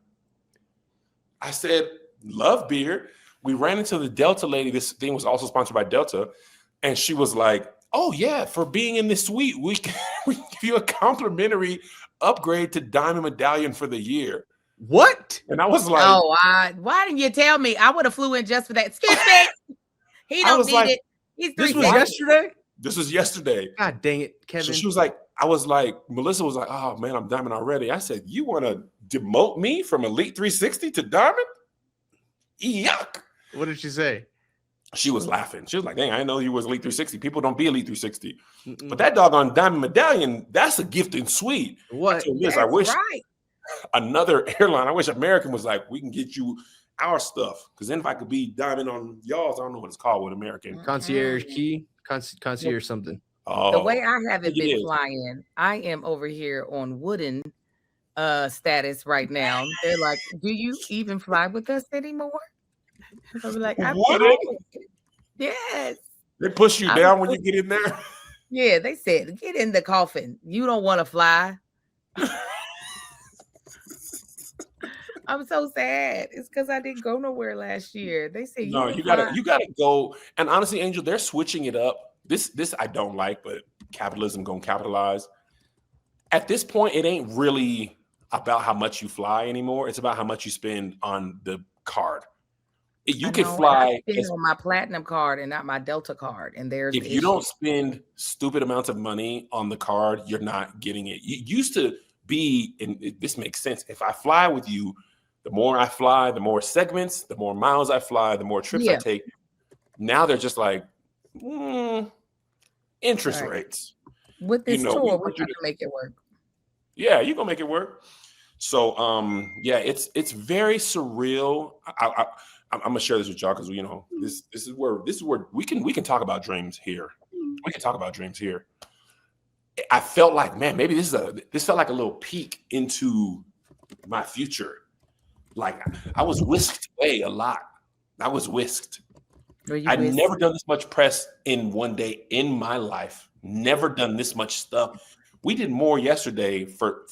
I said, love beer. We ran into the Delta lady. This thing was also sponsored by Delta. And she was like, oh yeah, for being in this suite, we give you a complimentary upgrade to Diamond Medallion for the year. What? And I was like, oh, why didn't you tell me? I would have flew in just for that. Excuse me. He don't need it. He's this was yesterday? This was yesterday. God dang it, Kevin. So she was like, Melissa was like, oh man, I'm Diamond already. I said, you want to demote me from Elite 360 to Diamond? Yuck. What did she say? She was laughing. She was like, dang, I didn't know you was Elite 360. People don't be Elite 360. But that doggone Diamond Medallion, that's a gift in suite. What? I wish another airline, I wish American was like, we can get you our stuff. Because then if I could be Diamond on y'all's, I don't know what it's called with American. Concierge key? Concierge something. Oh, the way I haven't been flying, I am over here on wooden status right now. They're like, do you even fly with us anymore? I'll be like, yes. They push you down when you get in there? Yeah, they said, get in the coffin. You don't want to fly. I'm so sad. It's because I didn't go nowhere last year. They said, no, you gotta go. And honestly, Angel, they're switching it up. This I don't like, but capitalism gonna capitalize. At this point, it ain't really about how much you fly anymore. It's about how much you spend on the card. You can fly on my platinum card and not my Delta card. And there's if you don't spend stupid amounts of money on the card, you're not getting it. You used to be, and this makes sense. If I fly with you, the more I fly, the more segments, the more miles I fly, the more trips I take. Now they're just like interest rates. With this tour, we're going to make it work. Yeah, you're gonna make it work. So yeah, it's very surreal. I'm gonna share this with y'all because this is where we can talk about dreams here. We can talk about dreams here. I felt like, man, maybe this felt like a little peek into my future. Like I was whisked away a lot. I was whisked. I'd never done this much press in one day in my life. Never done this much stuff. We did more yesterday for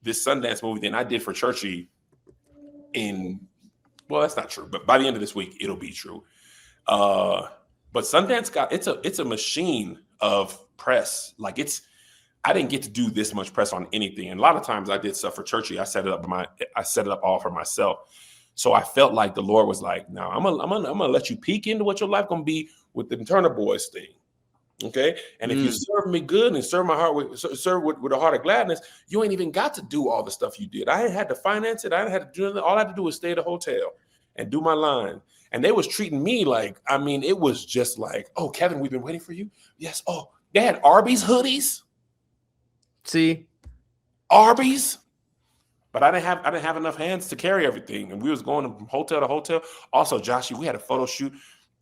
this Sundance movie than I did for Churchy well, that's not true, but by the end of this week, it'll be true. But Sundance it's a machine of press. Like I didn't get to do this much press on anything. And a lot of times I did stuff for Churchy. I set it up all for myself. So I felt like the Lord was like, no, I'm gonna let you peek into what your life gonna be with the Turner Boys thing. Okay. And if you serve me good and serve my heart with a heart of gladness, you ain't even got to do all the stuff you did. I ain't had to finance it. I didn't have to do anything. All I had to do was stay at a hotel and do my line. And they was treating me like, it was just like, oh, Kevin, we've been waiting for you. Yes. Oh, they had Arby's hoodies. See, Arby's. But I didn't have enough hands to carry everything. And we was going from hotel to hotel. Also, Joshy, we had a photo shoot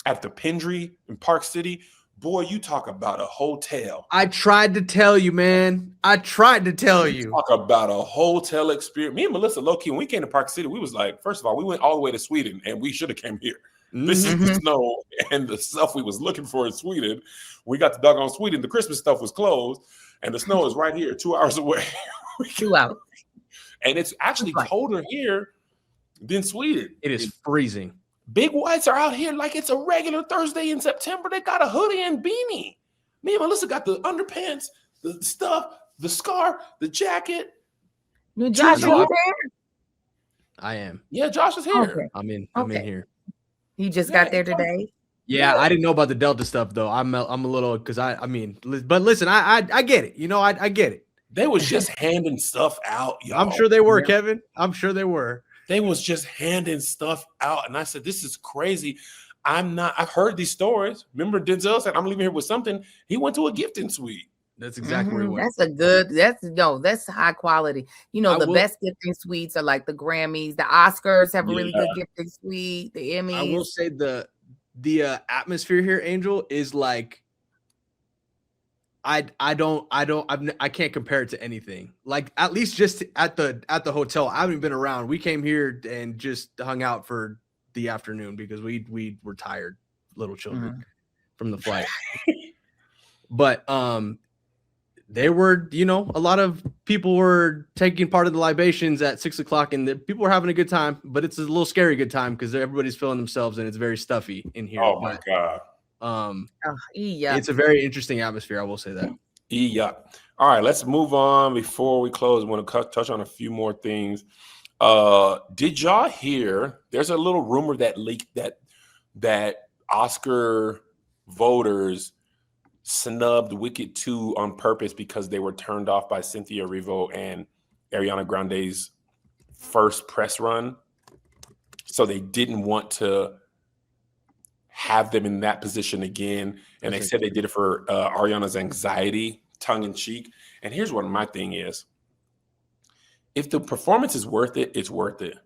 at the Pendry in Park City. Boy, you talk about a hotel. I tried to tell you, man. I tried to tell you. Talk about a hotel experience. Me and Melissa, low-key, when we came to Park City, we was like, first of all, we went all the way to Sweden, and we should have came here. This is the snow and the stuff we was looking for in Sweden. We got the doggone Sweden. The Christmas stuff was closed, and the snow is right here, 2 hours away. 2 hours. And it's actually colder here than Sweden. It is freezing. Big whites are out here like it's a regular Thursday in September. They got a hoodie and beanie. Me and Melissa got the underpants, the stuff, the scarf, the jacket. Josh, are you there? I am. Yeah, Josh is here. Okay. I'm in here. He just got there today. Yeah, I didn't know about the Delta stuff though. I'm a little because but listen, I get it. You know, I get it. They was just handing stuff out, y'all. I'm sure they were, Kevin. I'm sure they were. They was just handing stuff out. And I said, this is crazy. I've heard these stories. Remember Denzel said, I'm leaving here with something. He went to a gifting suite. That's exactly where he went. That's high quality. You know, the best gifting suites are like the Grammys, the Oscars have a really good gifting suite, the Emmys. I will say the atmosphere here, Angel, is like I can't compare it to anything. Like at least just at the hotel. I haven't been around. We came here and just hung out for the afternoon because we were tired, little children, from the flight. But they were, you know, a lot of people were taking part of the libations at 6 o'clock, and the people were having a good time. But it's a little scary good time because everybody's feeling themselves, and it's very stuffy in here. Oh my god. It's a very interesting atmosphere. I will say that. Yeah. All right, let's move on before we close. I want to touch on a few more things. Did y'all hear? There's a little rumor that leaked that Oscar voters snubbed Wicked 2 on purpose because they were turned off by Cynthia Erivo and Ariana Grande's first press run. So they didn't want to have them in that position again. And they said they did it for Ariana's anxiety, tongue in cheek. And here's what my thing is. If the performance is worth it, it's worth it.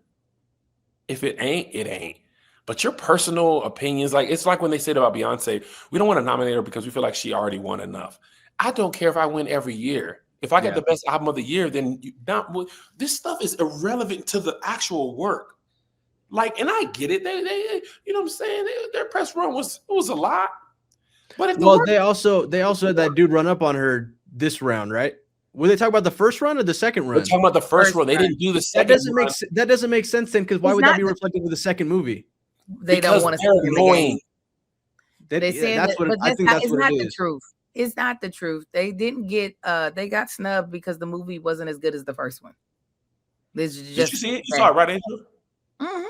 If it ain't, it ain't. But your personal opinions, like it's like when they said about Beyonce, we don't want to nominate her because we feel like she already won enough. I don't care if I win every year. If I get the best album of the year, then this stuff is irrelevant to the actual work. Like, and I get it. They you know what I'm saying? Their press run was a lot. But if they also had that dude run up on her this round, right? Were they talking about the first run or the second run? They're talking about the first run. They didn't do the second. That doesn't make sense then, because why would that be reflected with the second movie? They don't want to see them again. They say that's what I think. That's what it is. The truth. It's not the truth. They didn't get. They got snubbed because the movie wasn't as good as the first one. Did you see it? You saw it, right, Angel? Mm-hmm.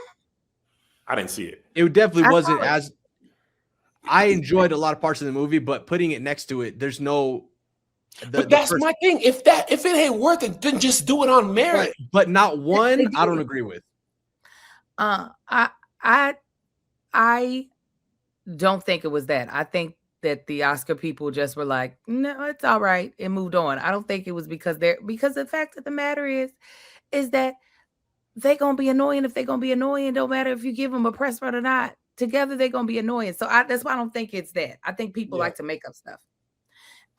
I didn't see it. It definitely wasn't as. I enjoyed a lot of parts of the movie, but putting it next to it, there's no. But that's my thing. If it ain't worth it, then just do it on merit. But not one, I don't agree with. I don't think it was that. I think that the Oscar people just were like, no, it's all right, and moved on. I don't think it was because the fact of the matter is that they're gonna be annoying. If they're gonna be annoying, don't matter if you give them a press run or not. Together they're gonna be annoying. So that's why I don't think it's that. I think people like to make up stuff.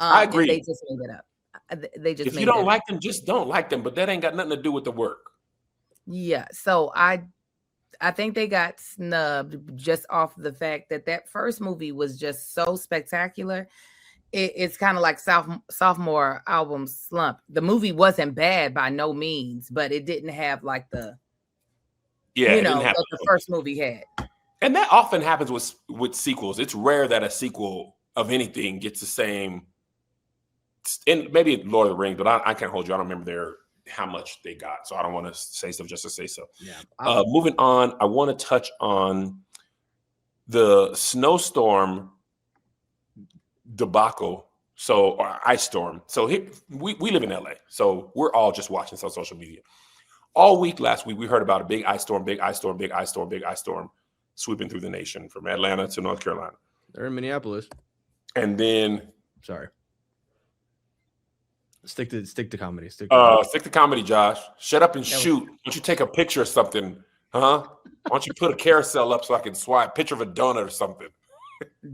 I agree. They just made it up. They just if you don't like them, just don't like them. But that ain't got nothing to do with the work. Yeah. So I think they got snubbed just off the fact that first movie was just so spectacular. It's kind of like sophomore album slump. The movie wasn't bad by no means, but it didn't have like the what the first movie had. And that often happens with sequels. It's rare that a sequel of anything gets the same. And maybe Lord of the Rings, but I can't hold you. I don't remember how much they got, so I don't want to say stuff just to say so. Yeah. Moving on, I want to touch on the snowstorm debacle, or ice storm. So we live in LA, so we're all just watching on social media. All week last week, we heard about a big ice storm sweeping through the nation from Atlanta to North Carolina. They're in Minneapolis. And then, Stick to comedy. Stick to comedy, Josh. Shut up and shoot. Why don't you take a picture of something, huh? Why don't you put a carousel up so I can swipe a picture of a donut or something?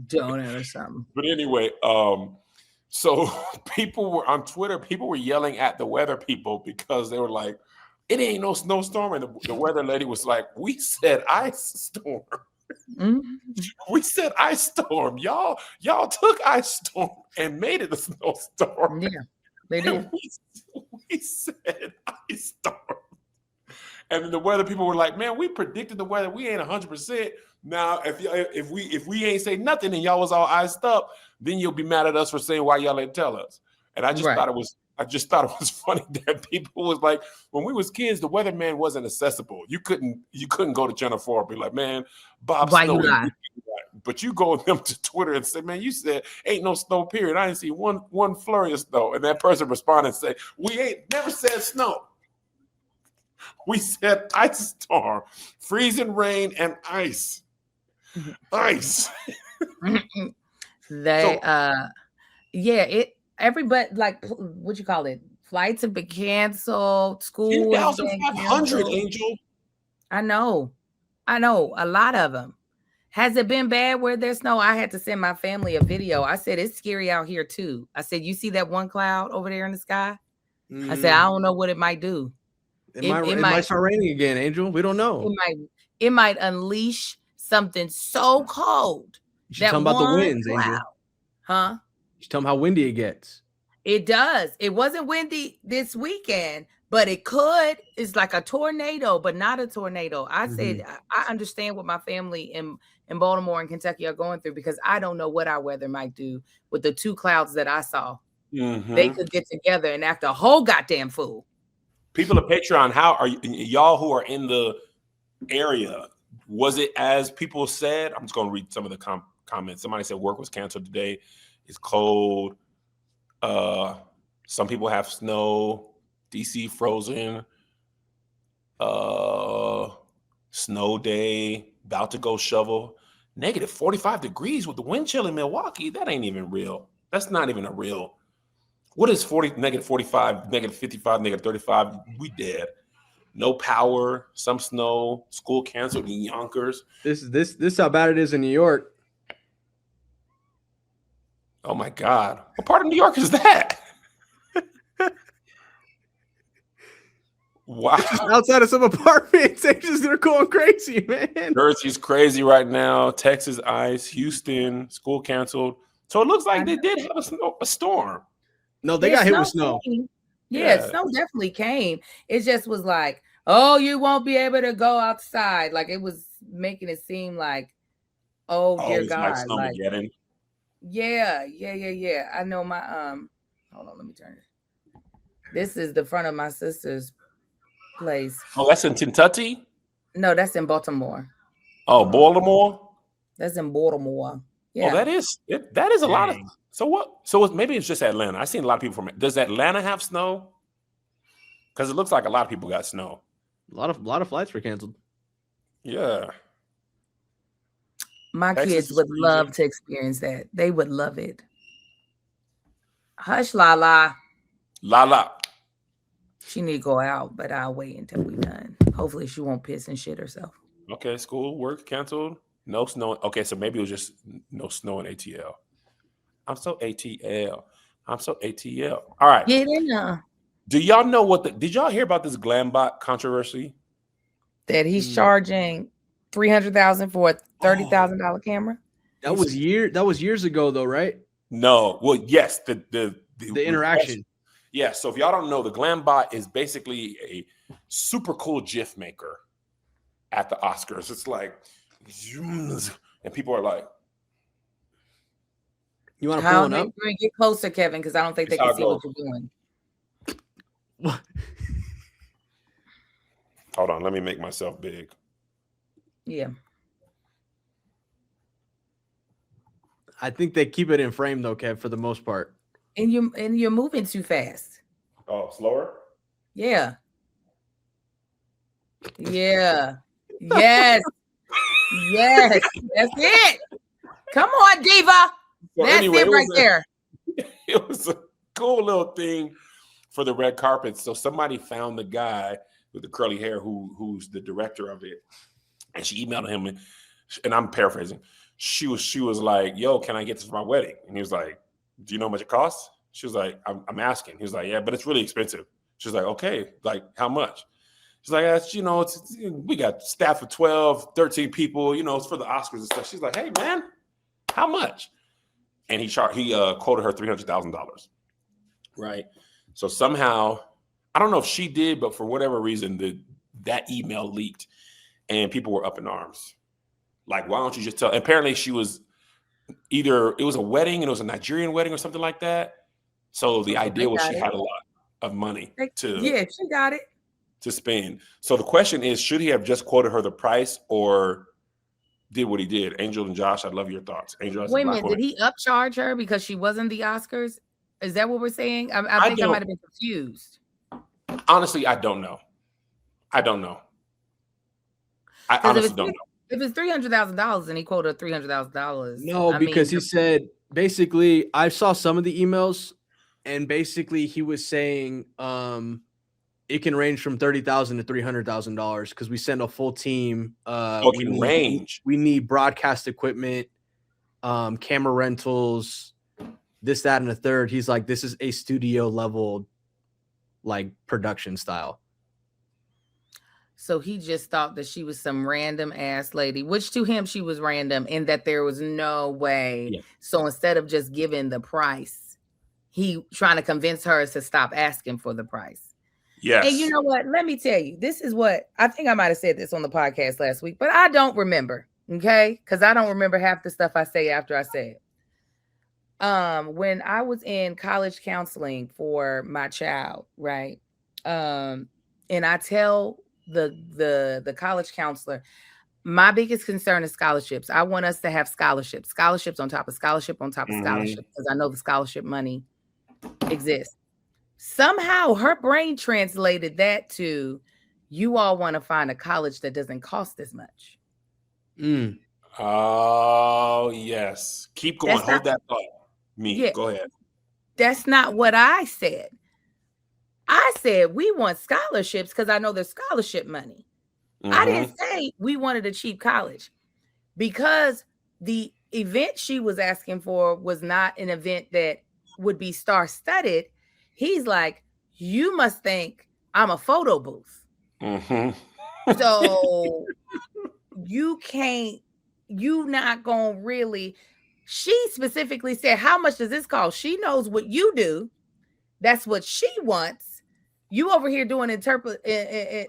Donut or something. But anyway, so people were on Twitter. People were yelling at the weather people because they were like, "It ain't no snowstorm," and the weather lady was like, "We said ice storm." We said ice storm. Y'all took ice storm and made it a snowstorm. Yeah, they did. We said ice storm. And then the weather people were like, "Man, we predicted the weather. We ain't 100%. Now, if we ain't say nothing and y'all was all iced up, then you'll be mad at us for saying why y'all didn't tell us." And I just thought it was funny that people was like, when we was kids, the weatherman wasn't accessible. You couldn't go to Channel 4 and be like, "Man, Bob why Snow." You lie? But you go them to Twitter and say, "Man, you said ain't no snow, period. I didn't see one flurry of snow." And that person responded and say, "We ain't never said snow. We said ice storm, freezing rain and ice." Ice. Everybody, like, what you call it? Flights have been canceled. School 10,500, Angel. I know, a lot of them. Has it been bad where there's snow? I had to send my family a video. I said, it's scary out here too. I said, you see that one cloud over there in the sky? I said, I don't know what it might do. It might start raining again, Angel. We don't know. It might unleash something so cold. You should tell them about the winds, Angel. Huh? You should tell them how windy it gets. It does. It wasn't windy this weekend, but it could. It's like a tornado, but not a tornado. I said, I understand what my family in Baltimore and Kentucky are going through because I don't know what our weather might do with the two clouds that I saw. They could get together and act a whole goddamn fool. People at Patreon, how are y'all who are in the area? Was it as people said? I'm just going to read some of the comments. Somebody said work was canceled today. It's cold. Some people have snow. DC frozen. Snow day. About to go shovel. Negative 45 degrees with the wind chill in Milwaukee. That ain't even real. That's not even a real. What is negative 45, negative 55, negative 35? We dead. No power, some snow, school canceled in Yonkers. This is how bad it is in New York. Oh my God. What part of New York is that? Wow. Outside of some apartments, they're going crazy, man. Jersey's crazy right now. Texas ice, Houston, school canceled. So it looks like they did have a storm. No, they got hit with snow. Yeah, snow definitely came. It just was like, oh, you won't be able to go outside. Like it was making it seem like, oh dear God. Like, yeah. I know my hold on, let me turn it. This is the front of my sister's place. Oh, that's in Kentucky? No, that's in Baltimore. Oh, Baltimore? That's in Baltimore. Yeah. Oh, that is a lot of. So what? So maybe it's just Atlanta. I've seen a lot of people from. Does Atlanta have snow? Because it looks like a lot of people got snow. A lot of flights were canceled. Yeah. My kids would love to experience that. They would love it. Hush, Lala. Lala. She need to go out, but I'll wait until we're done. Hopefully she won't piss and shit herself. Okay, school, work canceled. No snow. Okay, so maybe it was just no snow in ATL. I'm so ATL. All right. Get in there. Do y'all know did y'all hear about this Glambot controversy? That he's charging $300,000 for a $30,000 camera? That was years ago though, right? No. Well, yes, the interaction. Yeah, so if y'all don't know, the Glambot is basically a super cool GIF maker at the Oscars. It's like, and people are like, you want to pull one up? Get closer, Kevin, because I don't think they can see what you're doing. What? Hold on, let me make myself big. Yeah. I think they keep it in frame though, Kev, for the most part. And you're moving too fast. Oh, slower? Yeah. Yeah. Yes. Yes. That's it. Come on, Diva. So That's anyway, it right there. It was a cool little thing for the red carpet. So somebody found the guy with the curly hair who's the director of it, and she emailed him, and I'm paraphrasing. She was like, "Yo, can I get this for my wedding?" And he was like, "Do you know how much it costs?" She was like, "I'm asking." He was like, "Yeah, but it's really expensive." She was like, "Okay, like how much?" She's like, we got staff of 12, 13 people, it's for the Oscars and stuff. She's like, "Hey man, how much?" And he quoted her $300,000. Right. So somehow, I don't know if she did, but for whatever reason, that email leaked and people were up in arms. Like, why don't you just tell? Apparently it was a wedding and it was a Nigerian wedding or something like that. So the idea was she had a lot of money she got it to spend. So the question is, should he have just quoted her the price or did what he did? Angel and Josh, I'd love your thoughts. Angel, wait a minute, did he upcharge her because she wasn't the Oscars? Is that what we're saying? I think I might have been confused. Honestly, I don't know. I honestly don't know. If it's $300,000 and he quoted $300,000, no, because he said basically, I saw some of the emails, and basically he was saying it can range from $30,000 to $300,000 because we send a full team. We need broadcast equipment, camera rentals, this, that, and a third. He's like, this is a studio level, like production style. So he just thought that she was some random ass lady, which to him she was random, and that there was no way. Yeah. So instead of just giving the price, he trying to convince her to stop asking for the price. Yes. And you know what? Let me tell you, this is what I think I might have said this on the podcast last week, but I don't remember. Okay, because I don't remember half the stuff I say after I say it. When I was in college counseling for my child, right? And I tell the college counselor, my biggest concern is scholarships. I want us to have scholarships on top of scholarship on top of scholarship, because I know the scholarship money exists. Somehow her brain translated that to, you all want to find a college that doesn't cost as much. Oh, yes. Keep going. Hold that thought. Go ahead. That's not what I said. I said we want scholarships because I know there's scholarship money. I didn't say we wanted a cheap college, because the event she was asking for was not an event that would be star-studded. He's like, you must think I'm a photo booth. So you not gonna really. She specifically said, how much does this cost? She knows what you do. That's what she wants. You over here doing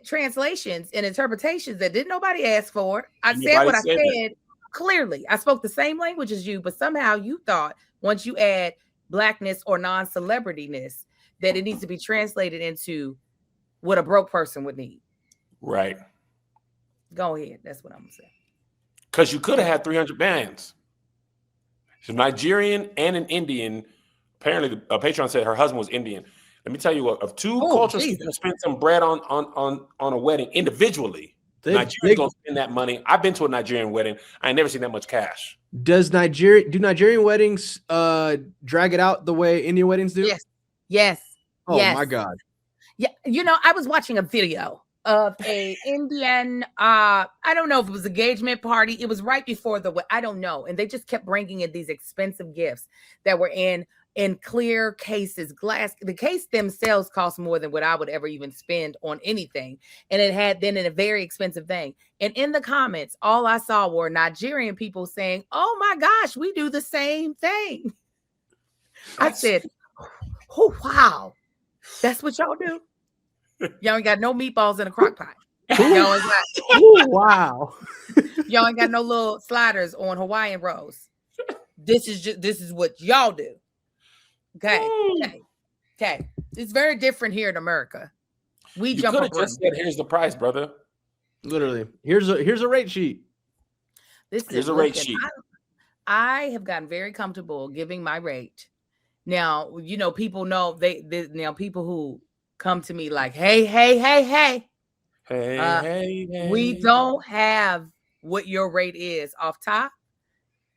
translations and interpretations that didn't nobody ask for. I said what I said clearly. I spoke the same language as you, but somehow you thought once you add blackness or non-celebrityness that it needs to be translated into what a broke person would need. Right. Go ahead. That's what I'm gonna say. Because you could have had 300 bands. She's Nigerian and an Indian. Apparently, Patreon said her husband was Indian. Let me tell you what, of two cultures spend some bread on a wedding individually, Nigerians don't spend that money. I've been to a Nigerian wedding. I ain't never seen that much cash. Do Nigerian weddings drag it out the way Indian weddings do? Yes. Oh my God. Yeah, I was watching a video of a Indian, I don't know if it was an engagement party. It was right before I don't know. And they just kept bringing in these expensive gifts that were in clear cases, glass. The case themselves cost more than what I would ever even spend on anything. And it had been in a very expensive thing. And in the comments, all I saw were Nigerian people saying, oh my gosh, we do the same thing. I said, oh, wow. That's what y'all do? Y'all ain't got no meatballs in a crock pot. Y'all ain't got, wow. Y'all ain't got no little sliders on Hawaiian rolls. This is what y'all do. Okay. It's very different here in America. We you jump could have just said, here's the price, brother. Literally. Here's a rate sheet. Here's a rate sheet. I have gotten very comfortable giving my rate. Now, people know they people who come to me like, hey, we don't have what your rate is off top.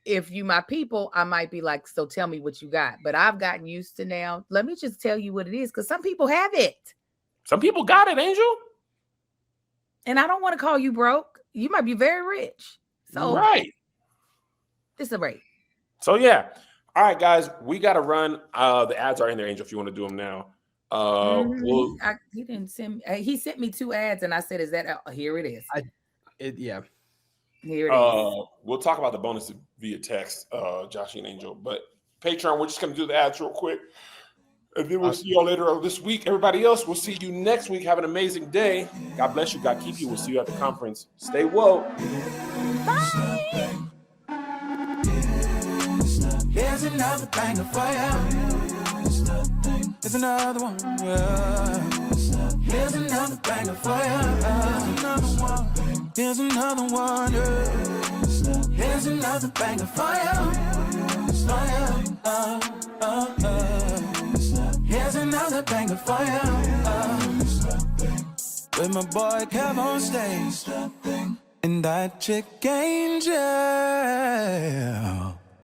if you my people, I might be like, so tell me what you got. But I've gotten used to now. Let me just tell you what it is, because some people have it. Some people got it, Angel. And I don't want to call you broke. You might be very rich. So right. It's a rate. So yeah. All right, guys, we got to run. The ads are in there, Angel, if you want to do them now. He didn't send me. He sent me 2 ads, and I said, "Is that here? It is." Yeah. Here it is. We'll talk about the bonus via text, Josh and Angel. But Patreon, we're just going to do the ads real quick. And then we'll see y'all later this week. Everybody else, we'll see you next week. Have an amazing day. God bless you. God keep you. We'll see you at the conference. Stay woke. Bye. Here's another banger for you. Here's another one. Here's another banger for you. Here's another one. Here's another banger for you. Here's another banger for you. With my boy Kev on stage and that chick Angel.